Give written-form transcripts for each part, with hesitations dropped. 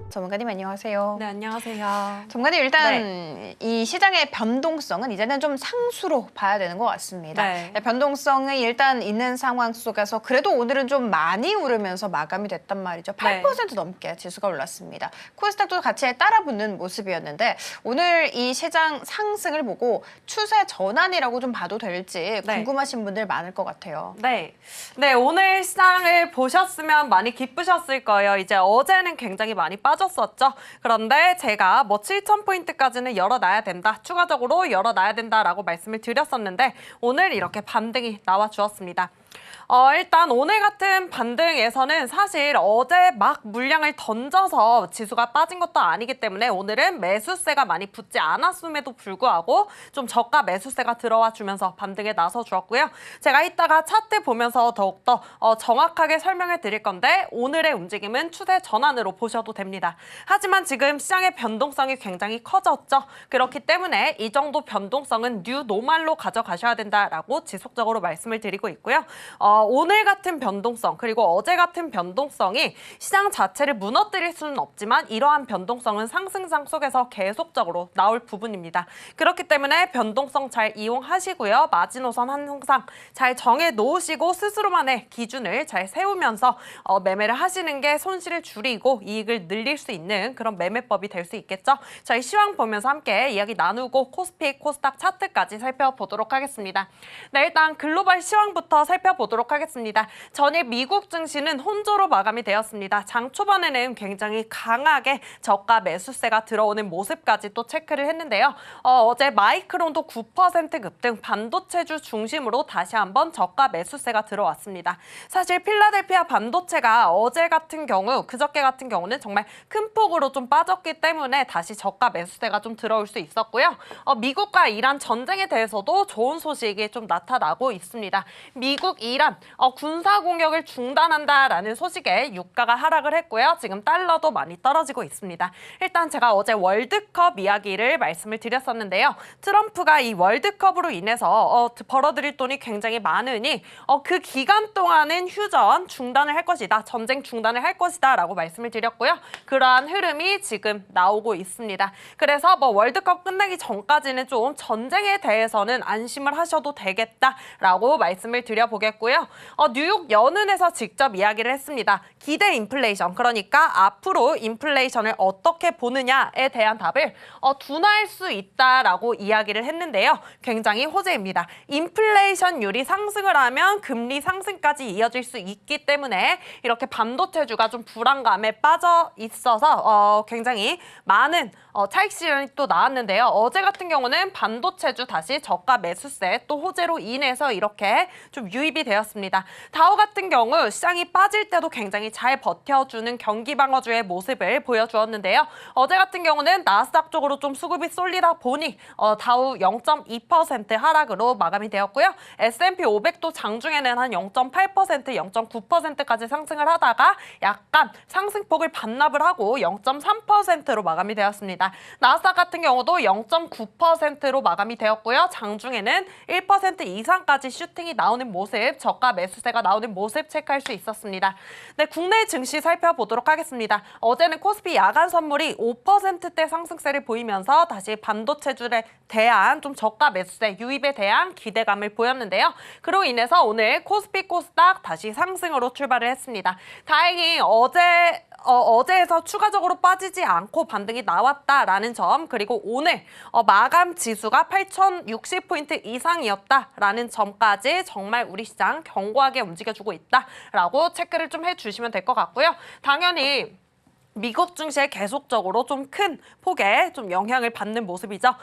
전문가님 안녕하세요. 네, 안녕하세요. 전문가님 일단 이 시장의 변동성은 이제는 좀 상수로 봐야 되는 것 같습니다. 네. 변동성이 일단 있는 상황 속에서 그래도 오늘은 좀 많이 오르면서 마감이 됐단 말이죠. 8% 넘게 지수가 올랐습니다. 코스닥도 같이 따라붙는 모습이었는데 오늘 이 시장 상승을 보고 추세 전환이라고 좀 봐도 될지 궁금하신 분들 많을 것 같아요. 네, 오늘 시장을 보셨으면 많이 기쁘셨을 거예요. 이제 어제는 굉장히 많이 빠졌었죠. 그런데 제가 뭐 7,000포인트까지는 열어놔야 된다, 추가적으로 열어놔야 된다라고 말씀을 드렸었는데 오늘 이렇게 반등이 나와 주었습니다. 일단 오늘 같은 반등에서는 사실 어제 막 물량을 던져서 지수가 빠진 것도 아니기 때문에 오늘은 매수세가 많이 붙지 않았음에도 불구하고 좀 저가 매수세가 들어와 주면서 반등에 나서 주었고요. 제가 이따가 차트 보면서 더욱더 정확하게 설명을 드릴 건데 오늘의 움직임은 추세 전환으로 보셔도 됩니다. 하지만 지금 시장의 변동성이 굉장히 커졌죠. 그렇기 때문에 이 정도 변동성은 뉴 노멀로 가져가셔야 된다라고 지속적으로 말씀을 드리고 있고요. 오늘 같은 변동성 그리고 어제 같은 변동성이 시장 자체를 무너뜨릴 수는 없지만 이러한 변동성은 상승장 속에서 계속적으로 나올 부분입니다. 그렇기 때문에 변동성 잘 이용하시고요. 마지노선 항상 잘 정해 놓으시고 스스로만의 기준을 잘 세우면서 매매를 하시는 게 손실을 줄이고 이익을 늘릴 수 있는 그런 매매법이 될 수 있겠죠. 저희 시황 보면서 함께 이야기 나누고 코스피, 코스닥 차트까지 살펴보도록 하겠습니다. 네, 일단 글로벌 시황부터 살펴보도록 하겠습니다. 전일 미국 증시는 혼조로 마감이 되었습니다. 장 초반에는 굉장히 강하게 저가 매수세가 들어오는 모습까지 또 체크를 했는데요. 어제 마이크론도 9% 급등, 반도체주 중심으로 다시 한번 저가 매수세가 들어왔습니다. 사실 필라델피아 반도체가 어제 같은 경우, 그저께 같은 경우는 정말 큰 폭으로 좀 빠졌기 때문에 다시 저가 매수세가 좀 들어올 수 있었고요. 미국과 이란 전쟁에 대해서도 좋은 소식이 좀 나타나고 있습니다. 미국, 이란 군사 공격을 중단한다라는 소식에 유가가 하락을 했고요. 지금 달러도 많이 떨어지고 있습니다. 일단 제가 어제 월드컵 이야기를 말씀을 드렸었는데요. 트럼프가 이 월드컵으로 인해서 벌어들일 돈이 굉장히 많으니 그 기간 동안은 휴전 중단을 할 것이다. 전쟁 중단을 할 것이다 라고 말씀을 드렸고요. 그러한 흐름이 지금 나오고 있습니다. 그래서 뭐 월드컵 끝나기 전까지는 좀 전쟁에 대해서는 안심을 하셔도 되겠다라고 말씀을 드려보겠고요. 뉴욕 연은에서 직접 이야기를 했습니다. 기대 인플레이션, 그러니까 앞으로 인플레이션을 어떻게 보느냐에 대한 답을 둔화할 수 있다라고 이야기를 했는데요. 굉장히 호재입니다. 인플레이션율이 상승을 하면 금리 상승까지 이어질 수 있기 때문에 이렇게 반도체주가 좀 불안감에 빠져 있어서 굉장히 많은 차익 실현이 또 나왔는데요. 어제 같은 경우는 반도체주 다시 저가 매수세 또 호재로 인해서 이렇게 좀 유입이 되었습니다. 다우 같은 경우 시장이 빠질 때도 굉장히 잘 버텨주는 경기 방어주의 모습을 보여주었는데요. 어제 같은 경우는 나스닥 쪽으로 좀 수급이 쏠리다 보니 다우 0.2% 하락으로 마감이 되었고요. S&P 500도 장중에는 한 0.8%, 0.9%까지 상승을 하다가 약간 상승폭을 반납을 하고 0.3%로 마감이 되었습니다. 나스닥 같은 경우도 0.9%로 마감이 되었고요. 장중에는 1% 이상까지 슈팅이 나오는 모습, 저가 매수세가 나오는 모습 체크할 수 있었습니다. 네, 국내 증시 살펴보도록 하겠습니다. 어제는 코스피 야간 선물이 5%대 상승세를 보이면서 다시 반도체주에 대한 좀 저가 매수세 유입에 대한 기대감을 보였는데요. 그로 인해서 오늘 코스피, 코스닥 다시 상승으로 출발을 했습니다. 다행히 어제에서 추가적으로 빠지지 않고 반등이 나왔다라는 점, 그리고 오늘 마감 지수가 8,060포인트 이상이었다라는 점까지 정말 우리 시장 견고하게 움직여주고 있다라고 체크를 좀 해주시면 될 것 같고요. 당연히 미국 증시에 계속적으로 좀 큰 폭의 좀 영향을 받는 모습이죠.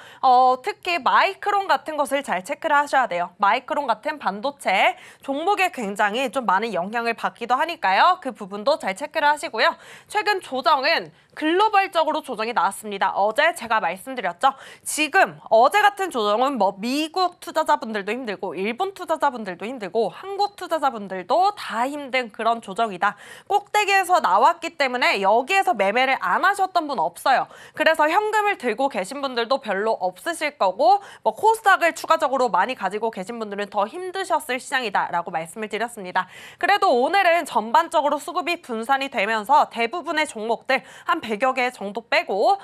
특히 마이크론 같은 것을 잘 체크를 하셔야 돼요. 마이크론 같은 반도체 종목에 굉장히 좀 많은 영향을 받기도 하니까요. 그 부분도 잘 체크를 하시고요. 최근 조정은 글로벌적으로 조정이 나왔습니다. 어제 제가 말씀드렸죠. 지금 어제 같은 조정은 뭐 미국 투자자분들도 힘들고 일본 투자자분들도 힘들고 한국 투자자분들도 다 힘든 그런 조정이다. 꼭대기에서 나왔기 때문에 여기에서 시장에서 매매를 안 하셨던 분 없어요. 그래서 현금을 들고 계신 분들도 별로 없으실 거고 뭐 코스닥을 추가적으로 많이 가지고 계신 분들은 더 힘드셨을 시장이다라고 말씀을 드렸습니다. 그래도 오늘은 전반적으로 수급이 분산이 되면서 대부분의 종목들 한 100여 개 정도 빼고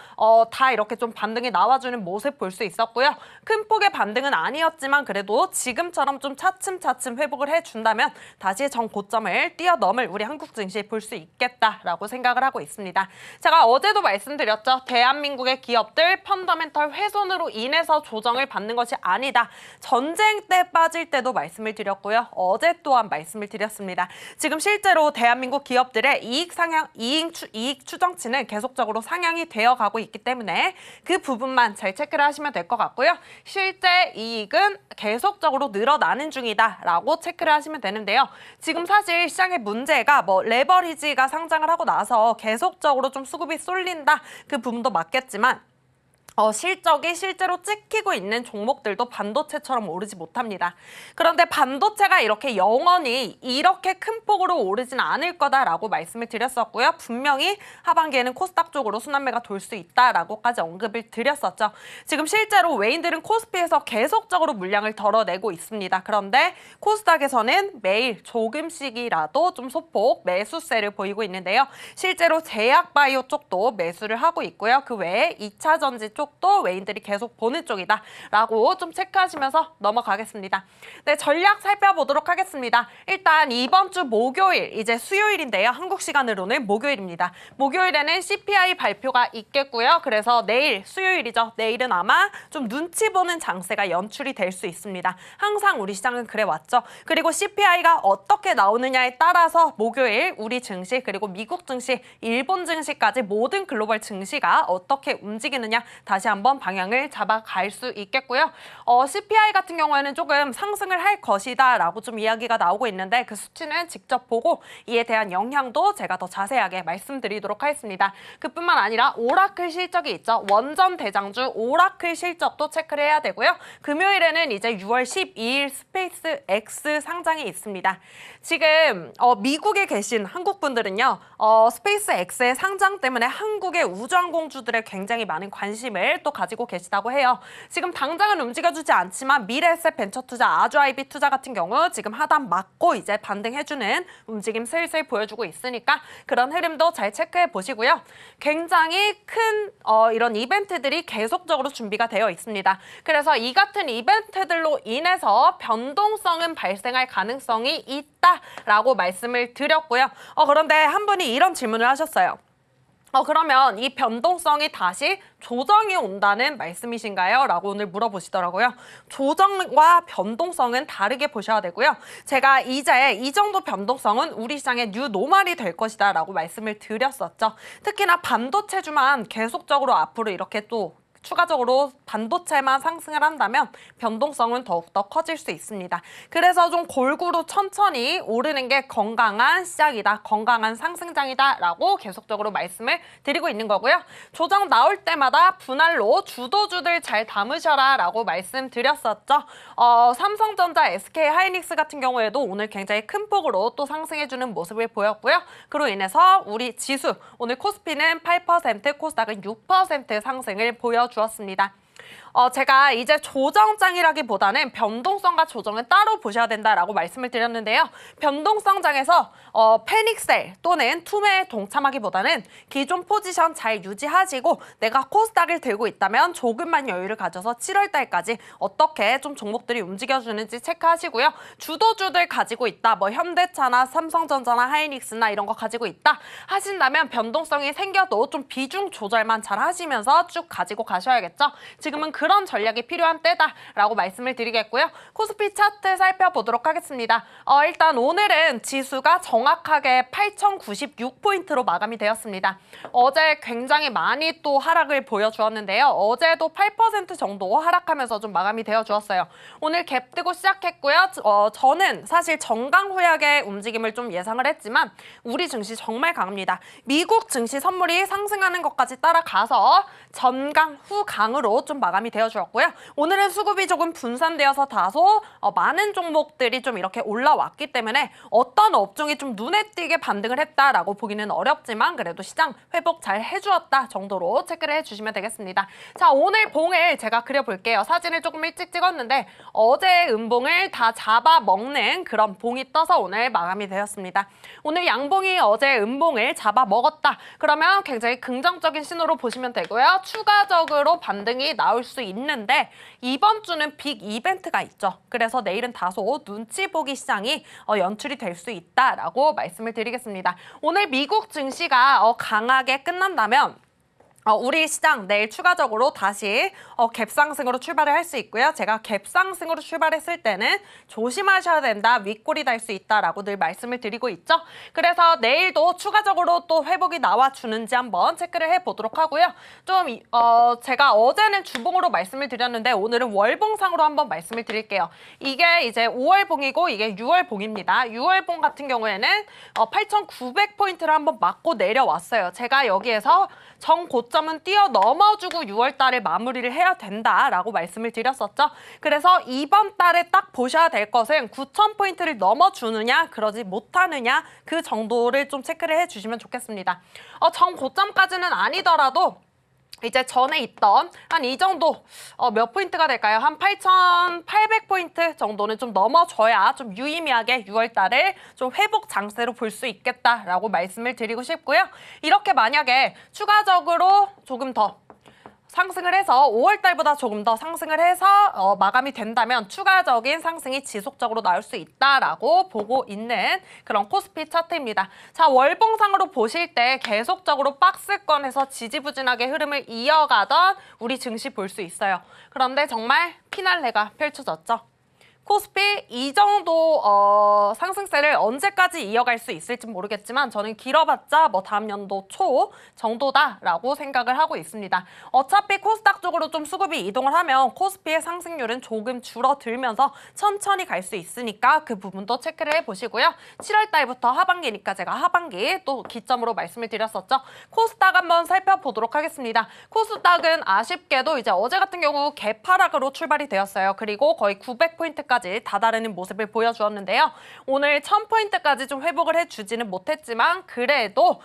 다 이렇게 좀 반등이 나와주는 모습 볼 수 있었고요. 큰 폭의 반등은 아니었지만 그래도 지금처럼 좀 차츰차츰 회복을 해준다면 다시 전 고점을 뛰어넘을 우리 한국 증시 볼 수 있겠다라고 생각을 하고 있습니다. 제가 어제도 말씀드렸죠. 대한민국의 기업들 펀더멘털 훼손으로 인해서 조정을 받는 것이 아니다. 전쟁 때 빠질 때도 말씀을 드렸고요. 어제 또한 말씀을 드렸습니다. 지금 실제로 대한민국 기업들의 이익 추정치는 계속적으로 상향이 되어 가고 있기 때문에 그 부분만 잘 체크를 하시면 될 것 같고요. 실제 이익은 계속적으로 늘어나는 중이다라고 체크를 하시면 되는데요. 지금 사실 시장의 문제가 뭐 레버리지가 상장을 하고 나서 계속적으로 좀 수급이 쏠린다. 그 부분도 맞겠지만 실적이 실제로 찍히고 있는 종목들도 반도체처럼 오르지 못합니다. 그런데 반도체가 이렇게 영원히 이렇게 큰 폭으로 오르지는 않을 거다라고 말씀을 드렸었고요. 분명히 하반기에는 코스닥 쪽으로 순환매가 돌 수 있다라고까지 언급을 드렸었죠. 지금 실제로 외인들은 코스피에서 계속적으로 물량을 덜어내고 있습니다. 그런데 코스닥에서는 매일 조금씩이라도 좀 소폭 매수세를 보이고 있는데요. 실제로 제약바이오 쪽도 매수를 하고 있고요. 그 외에 2차 전지 쪽도 외인들이 계속 보는 쪽이다라고 좀 체크하시면서 넘어가겠습니다. 네, 전략 살펴보도록 하겠습니다. 일단 이번 주 목요일, 이제 수요일인데요. 한국 시간으로는 목요일입니다. 목요일에는 CPI 발표가 있겠고요. 그래서 내일 수요일이죠. 내일은 아마 좀 눈치 보는 장세가 연출이 될 수 있습니다. 항상 우리 시장은 그래 왔죠. 그리고 CPI가 어떻게 나오느냐에 따라서 목요일 우리 증시 그리고 미국 증시, 일본 증시까지 모든 글로벌 증시가 어떻게 움직이느냐 다시 한번 방향을 잡아갈 수 있겠고요. CPI 같은 경우에는 조금 상승을 할 것이다 라고 좀 이야기가 나오고 있는데 그 수치는 직접 보고 이에 대한 영향도 제가 더 자세하게 말씀드리도록 하겠습니다. 그뿐만 아니라 오라클 실적이 있죠. 원전 대장주 오라클 실적도 체크를 해야 되고요. 금요일에는 이제 6월 12일 스페이스 X 상장이 있습니다. 지금 미국에 계신 한국 분들은요. 스페이스 X의 상장 때문에 한국의 우주항공주들의 굉장히 많은 관심을 또 가지고 계시다고 해요. 지금 당장은 움직여주지 않지만 미래에셋 벤처투자, 아주아이비 투자 같은 경우 지금 하단 맞고 이제 반등해주는 움직임 슬슬 보여주고 있으니까 그런 흐름도 잘 체크해 보시고요. 굉장히 큰 이런 이벤트들이 계속적으로 준비가 되어 있습니다. 그래서 이 같은 이벤트들로 인해서 변동성은 발생할 가능성이 있다라고 말씀을 드렸고요. 그런데 한 분이 이런 질문을 하셨어요. 그러면 이 변동성이 다시 조정이 온다는 말씀이신가요? 라고 오늘 물어보시더라고요. 조정과 변동성은 다르게 보셔야 되고요. 제가 이제 이 정도 변동성은 우리 시장의 뉴 노멀이 될 것이다 라고 말씀을 드렸었죠. 특히나 반도체주만 계속적으로 앞으로 이렇게 또 추가적으로 반도체만 상승을 한다면 변동성은 더욱더 커질 수 있습니다. 그래서 좀 골고루 천천히 오르는 게 건강한 시장이다, 건강한 상승장이다 라고 계속적으로 말씀을 드리고 있는 거고요. 조정 나올 때마다 분할로 주도주들 잘 담으셔라 라고 말씀드렸었죠. 삼성전자, SK하이닉스 같은 경우에도 오늘 굉장히 큰 폭으로 또 상승해주는 모습을 보였고요. 그로 인해서 우리 지수, 오늘 코스피는 8%, 코스닥은 6% 상승을 보여주었습니다. 제가 이제 조정장이라기보다는 변동성과 조정은 따로 보셔야 된다라고 말씀을 드렸는데요. 변동성장에서 패닉셀 또는 투매에 동참하기보다는 기존 포지션 잘 유지하시고 내가 코스닥을 들고 있다면 조금만 여유를 가져서 7월 달까지 어떻게 좀 종목들이 움직여주는지 체크하시고요. 주도주들 가지고 있다. 뭐 현대차나 삼성전자나 하이닉스나 이런 거 가지고 있다 하신다면 변동성이 생겨도 좀 비중 조절만 잘 하시면서 쭉 가지고 가셔야겠죠. 지금은 그런 전략이 필요한 때다라고 말씀을 드리겠고요. 코스피 차트 살펴보도록 하겠습니다. 일단 오늘은 지수가 정확하게 8,096포인트로 마감이 되었습니다. 어제 굉장히 많이 또 하락을 보여주었는데요. 어제도 8% 정도 하락하면서 좀 마감이 되어주었어요. 오늘 갭 뜨고 시작했고요. 저는 사실 정강후약의 움직임을 좀 예상을 했지만 우리 증시 정말 강합니다. 미국 증시 선물이 상승하는 것까지 따라가서 전강 후강으로 좀 마감이 되어 주었고요. 오늘은 수급이 조금 분산되어서 다소 많은 종목들이 좀 이렇게 올라왔기 때문에 어떤 업종이 좀 눈에 띄게 반등을 했다라고 보기는 어렵지만 그래도 시장 회복 잘 해주었다 정도로 체크를 해주시면 되겠습니다. 자, 오늘 봉을 제가 그려볼게요. 사진을 조금 일찍 찍었는데 어제 음봉을 다 잡아먹는 그런 봉이 떠서 오늘 마감이 되었습니다. 오늘 양봉이 어제 음봉을 잡아먹었다. 그러면 굉장히 긍정적인 신호로 보시면 되고요. 추가적으로 반등이 나올 수 있는데 이번 주는 빅 이벤트가 있죠. 그래서 내일은 다소 눈치 보기 시장이 연출이 될 수 있다라고 말씀을 드리겠습니다. 오늘 미국 증시가 강하게 끝난다면 우리 시장 내일 추가적으로 다시 갭상승으로 출발을 할 수 있고요. 제가 갭상승으로 출발했을 때는 조심하셔야 된다, 윗골이 달 수 있다라고 늘 말씀을 드리고 있죠. 그래서 내일도 추가적으로 또 회복이 나와주는지 한번 체크를 해보도록 하고요. 좀 제가 어제는 주봉으로 말씀을 드렸는데 오늘은 월봉상으로 한번 말씀을 드릴게요. 이게 이제 5월봉이고 이게 6월봉입니다. 6월봉 같은 경우에는 8,900포인트를 한번 맞고 내려왔어요. 제가 여기에서 정고점은 뛰어넘어주고 6월 달에 마무리를 해야 된다라고 말씀을 드렸었죠. 그래서 이번 달에 딱 보셔야 될 것은 9,000포인트를 넘어주느냐 그러지 못하느냐 그 정도를 좀 체크를 해주시면 좋겠습니다. 정고점까지는 아니더라도 이제 전에 있던 한 이 정도 몇 포인트가 될까요? 한 8,800포인트 정도는 좀 넘어줘야 좀 유의미하게 6월 달을 좀 회복 장세로 볼 수 있겠다라고 말씀을 드리고 싶고요. 이렇게 만약에 추가적으로 조금 더 상승을 해서 5월 달보다 조금 더 상승을 해서 마감이 된다면 추가적인 상승이 지속적으로 나올 수 있다라고 보고 있는 그런 코스피 차트입니다. 자, 월봉상으로 보실 때 계속적으로 박스권에서 지지부진하게 흐름을 이어가던 우리 증시 볼 수 있어요. 그런데 정말 피날레가 펼쳐졌죠. 코스피 이 정도 상승세를 언제까지 이어갈 수 있을지 모르겠지만 저는 길어봤자 뭐 다음 연도 초 정도다라고 생각을 하고 있습니다. 어차피 코스닥 쪽으로 좀 수급이 이동을 하면 코스피의 상승률은 조금 줄어들면서 천천히 갈 수 있으니까 그 부분도 체크를 해보시고요. 7월 달부터 하반기니까 제가 하반기 또 기점으로 말씀을 드렸었죠. 코스닥 한번 살펴보도록 하겠습니다. 코스닥은 아쉽게도 이제 어제 같은 경우 개파락으로 출발이 되었어요. 그리고 거의 900포인트까지 다다르는 모습을 보여주었는데요. 오늘 1000포인트까지 좀 회복을 해주지는 못했지만 그래도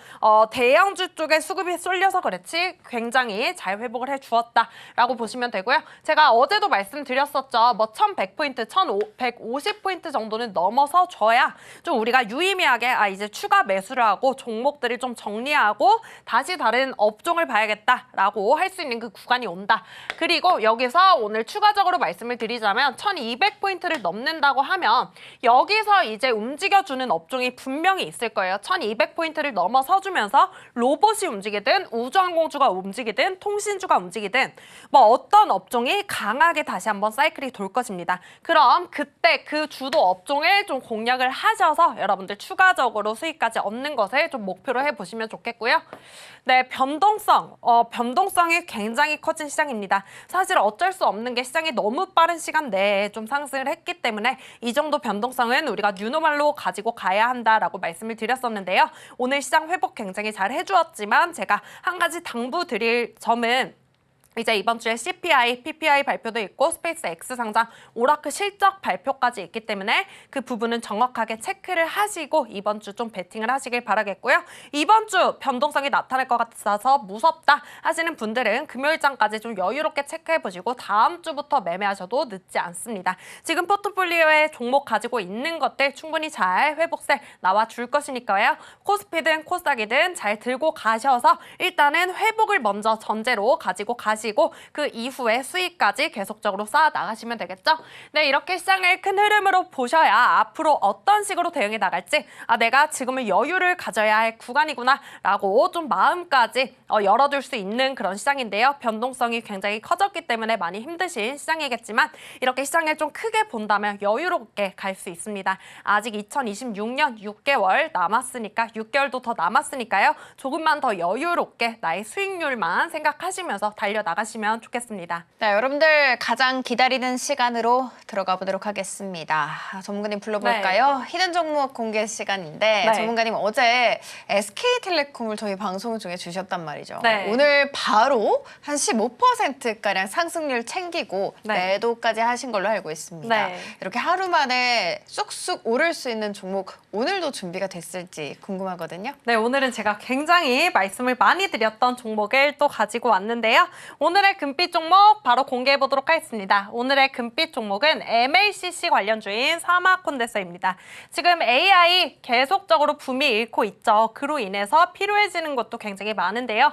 대형주 쪽에 수급이 쏠려서 그렇지 굉장히 잘 회복을 해주었다라고 보시면 되고요. 제가 어제도 말씀드렸었죠. 뭐 1100포인트, 1150포인트 정도는 넘어서 줘야 좀 우리가 유의미하게 이제 추가 매수를 하고 종목들을 좀 정리하고 다시 다른 업종을 봐야겠다라고 할 수 있는 그 구간이 온다. 그리고 여기서 오늘 추가적으로 말씀을 드리자면 1200포인트 를 넘는다고 하면 여기서 이제 움직여주는 업종이 분명히 있을 거예요. 1200포인트를 넘어서주면서 로봇이 움직이든 우주항공주가 움직이든 통신주가 움직이든 뭐 어떤 업종이 강하게 다시 한번 사이클이 돌 것입니다. 그럼 그때 그 주도 업종을 좀 공략을 하셔서 여러분들 추가적으로 수익까지 얻는 것을 좀 목표로 해보시면 좋겠고요. 네, 변동성이 굉장히 커진 시장입니다. 사실 어쩔 수 없는 게 시장이 너무 빠른 시간 내에 좀 상승을 했기 때문에 이 정도 변동성은 우리가 뉴노멀로 가지고 가야 한다라고 말씀을 드렸었는데요. 오늘 시장 회복 굉장히 잘 해주었지만 제가 한 가지 당부드릴 점은 이제 이번 주에 CPI, PPI 발표도 있고 스페이스 X 상장, 오라클 실적 발표까지 있기 때문에 그 부분은 정확하게 체크를 하시고 이번 주 좀 베팅을 하시길 바라겠고요. 이번 주 변동성이 나타날 것 같아서 무섭다 하시는 분들은 금요일장까지 좀 여유롭게 체크해보시고 다음 주부터 매매하셔도 늦지 않습니다. 지금 포트폴리오에 종목 가지고 있는 것들 충분히 잘 회복세 나와줄 것이니까요. 코스피든 코스닥이든 잘 들고 가셔서 일단은 회복을 먼저 전제로 가지고 가시고 그 이후에 수익까지 계속적으로 쌓아 나가시면 되겠죠? 네, 이렇게 시장을 큰 흐름으로 보셔야 앞으로 어떤 식으로 대응해 나갈지 내가 지금은 여유를 가져야 할 구간이구나 라고 좀 마음까지 열어둘 수 있는 그런 시장인데요. 변동성이 굉장히 커졌기 때문에 많이 힘드신 시장이겠지만 이렇게 시장을 좀 크게 본다면 여유롭게 갈 수 있습니다. 아직 2026년 6개월 남았으니까 6개월도 더 남았으니까요. 조금만 더 여유롭게 나의 수익률만 생각하시면서 달려나가 나가시면 좋겠습니다. 네, 여러분들 가장 기다리는 시간으로 들어가 보도록 하겠습니다. 전문가님 불러볼까요? 히든 종목 공개 시간인데 네. 전문가님 어제 SK텔레콤을 저희 방송 중에 주셨단 말이죠. 네. 오늘 바로 한 15%가량 상승률 챙기고 네. 매도까지 하신 걸로 알고 있습니다. 네. 이렇게 하루 만에 쑥쑥 오를 수 있는 종목 오늘도 준비가 됐을지 궁금하거든요. 네, 오늘은 제가 굉장히 말씀을 많이 드렸던 종목을 또 가지고 왔는데요. 오늘의 금빛 종목 바로 공개해 보도록 하겠습니다. 오늘의 금빛 종목은 MLCC 관련주인 사마콘덴서입니다. 지금 AI 계속적으로 붐이 일고 있죠. 그로 인해서 필요해지는 것도 굉장히 많은데요.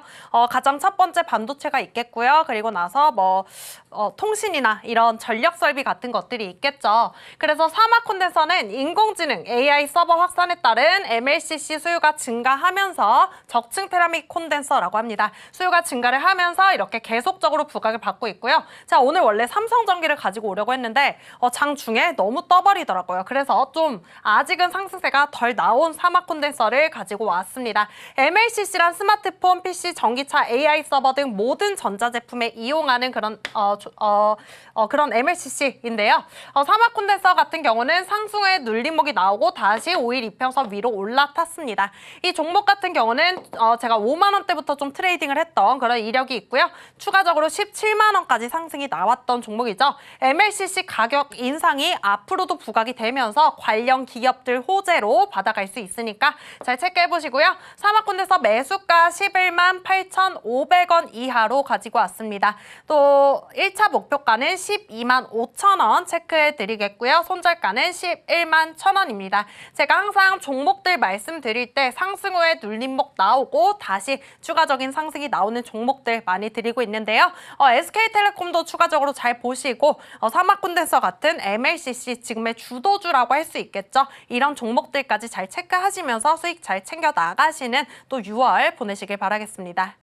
가장 첫 번째 반도체가 있겠고요. 그리고 나서 통신이나 이런 전력 설비 같은 것들이 있겠죠. 그래서 사마콘덴서는 인공지능 AI 서버 확산에 따른 MLCC 수요가 증가하면서 적층 테라믹 콘덴서라고 합니다. 수요가 증가를 하면서 이렇게 계속적으로 부각을 받고 있고요. 자, 오늘 원래 삼성전기를 가지고 오려고 했는데 장중에 너무 떠버리더라고요. 그래서 좀 아직은 상승세가 덜 나온 사마콘덴서를 가지고 왔습니다. MLCC란 스마트폰, PC, 전기차, AI 서버 등 모든 전자제품에 이용하는 그런 그런 MLCC인데요. 사마콘덴서 같은 경우는 상승의 눌림목이 나오고 다시 5일 이평선 위로 올라탔습니다. 이 종목 같은 경우는 제가 5만 원대부터 좀 트레이딩을 했던 그런 이력이 있고요. 추가적으로 17만 원까지 상승이 나왔던 종목이죠. MLCC 가격 인상이 앞으로도 부각이 되면서 관련 기업들 호재로 받아갈 수 있으니까 잘 체크해 보시고요. 사마콘덴서 매수가 11만 8,500원 이하로 가지고 왔습니다. 또 1차 목표가는 12만 5천 원 체크해 드리겠고요. 손절가는 11만 1,000원입니다. 제가 항상 종목들 말씀드릴 때 상승 후에 눌림목 나오고 다시 추가적인 상승이 나오는 종목들 많이 드리고 있는데요. SK텔레콤도 추가적으로 잘 보시고 사마콘덴서 같은 MLCC 지금의 주도주라고 할 수 있겠죠. 이런 종목들까지 잘 체크하시면서 수익 잘 챙겨 나가시는 또 6월 보내시길 바라겠습니다.